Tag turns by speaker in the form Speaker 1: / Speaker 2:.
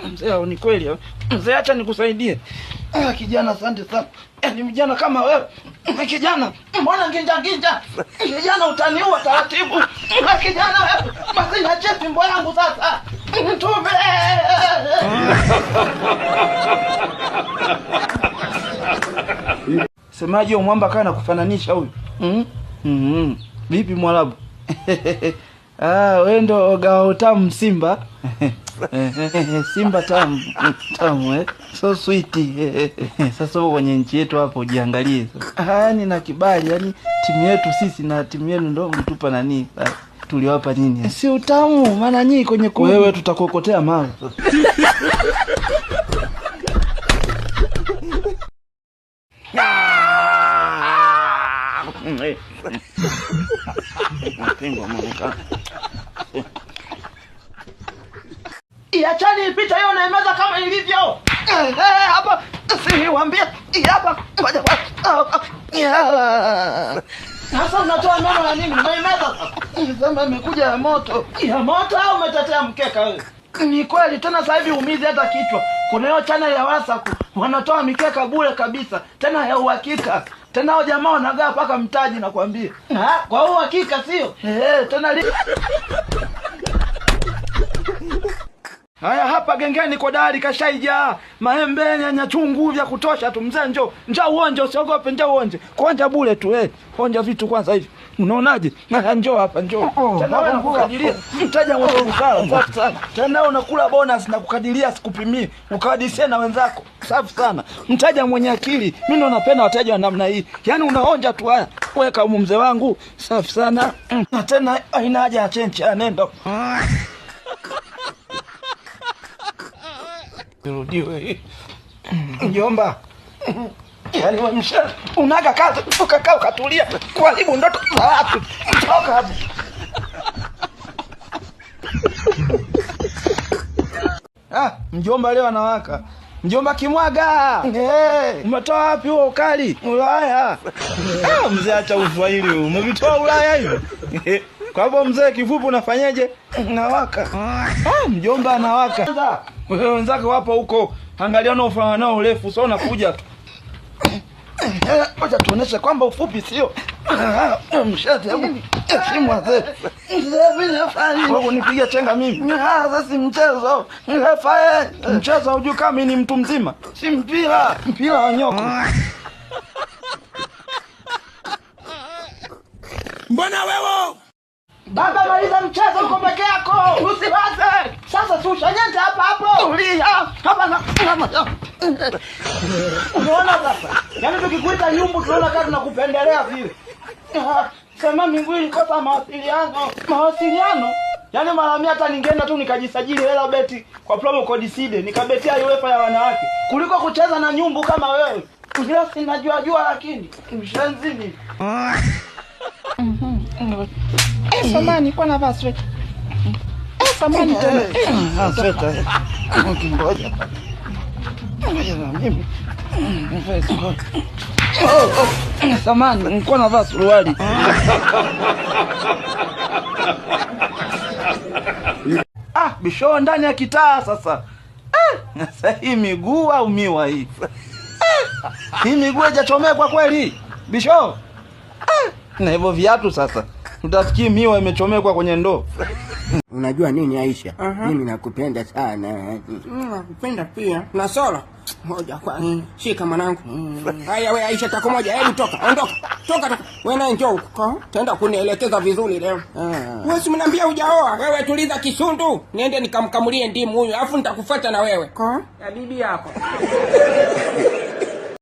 Speaker 1: Mzee ni kweli. Mzee acha nikusaidie. Kijana asante sana. Ni mjana kama wewe. Kijana, mbona nginja? Kijana utaniua taratibu. Kijana wewe, basi niachie fimbo yangu sasa. Tume. Semaje mwamba kana kufananisha huyu? Vipi Mwarabu? Wewe ndo gawa utamu Simba. Simba tamu so sweet. Sasa kwenye nchi yetu hapo ujiangalie sasa. Yaani na kibali, yani timu yetu sisi na timu yenu ndo mtupa nani? Tuliwapa nini? Si utamu, maana nyinyi kwenye wewe tutakokotea mawe. Iachani ipita hiyo naimeza kama ilivyo. Hapa siwaambie hapa ngoja kwa. Sasa unatoa meno ya nini? Naimeza sasa imekuja ya moto. Ya moto au umetetea mkeka wewe? Ni kweli tena sasa hivi umizi hata kichwa. Kuna hiyo channel ya WhatsApp wanatoa mikeka bure kabisa. Tena ya uhakika. Tena hao jamaa wanagaa paka mtaji nakwambia. Kwa uhakika sio? Tena haya hapa gengeni kwa dari kashaija. Maembe nyanya chungu vya kutosha tu mzee njoo uonje usiogope njoo uonje. Kuonja bure tu onja vitu kwanza hivi. Unaonaje? Njoo hapa njoo. Tena wewe unakukadiria. Mtaja wako ukala safi sana. Tena unakula bonus na kukadiria sikupimii. Ukadisia na wenzako. Safi sana. Mtaja mwenye akili. Mimi ndo napenda wateja wa namna hii. Yaani unaonja tu haya. Weka huko mzee wangu. Safi sana. Na tena haina haja ya chenche nenda. Rudiwe. Mjomba. Yaani wewe unaga kazi ukakaa ukatulia kuharibu ndoto za watu. Toka hapo. Mjomba leo anawaka. Mjomba Kimwaga. Umetoa wapi huo ukali? Ulaya. Mzee acha Uswahili huu. Umevitoa Ulaya hivi. Kwa hivyo mzee kifupi unafanyaje? Nawaka. Mjomba anawaka. Wewe wenzako wapo huko. Angalia unaofanya nao urefu sio unakuja tu. Acha tuoneshe kwamba ufupi sio. Mshati hebu simu wazee. Mzee nafanya. Wewe unipigia chenga mimi. Sasa si mchezo. Mchezo hujui kama mimi ni mtu mzima. Si mpira wa nyoko. Mbona wewe? Baba maliza mchezo uko peke yako. Usiwaze. Sasa tu ushanyenta hapo. Tulia. Hapa na. Unaona sasa? Yaani tukikuita nyumbu tunaona kama tunakupendelea vile. Sema mingwili kosa mawasiliano. Yaani mara mia hata ningeenda tu nikajisajili hela beti kwa promo code SIDE nikabetea UEFA ya wanawake kuliko kucheza na nyumbu kama wewe. Unajua sinajua lakini mshanzini. Samani kwa na vaswe. Samani tena. Sasa. Ngoja. Mimi. Samani nilikuwa navaa suruali. Bisho ndani ya kitaa sasa. Sasa hii miguu au miwa hii? Hii miguu haijachomekwa kweli? Bisho. Na hivyo viatu sasa. Utafikiri miwa imechomekwa kwenye ndoo.
Speaker 2: Unajua nini Aisha? Mimi nakupenda sana.
Speaker 3: Nakupenda pia. Na Solo. Moja kwa shika mwanangu. Haya wewe Aisha tako moja. Hebu toka. Ondoka. Toka. Wewe na njoo huko. Taenda kunielekeza vizuri leo. Wewe si mniambia hujaoa. Wewe tuliza kisundu. Niende nikamkamulie ndimu huyu. Alafu nitakufuata na wewe. Ya bibi yako.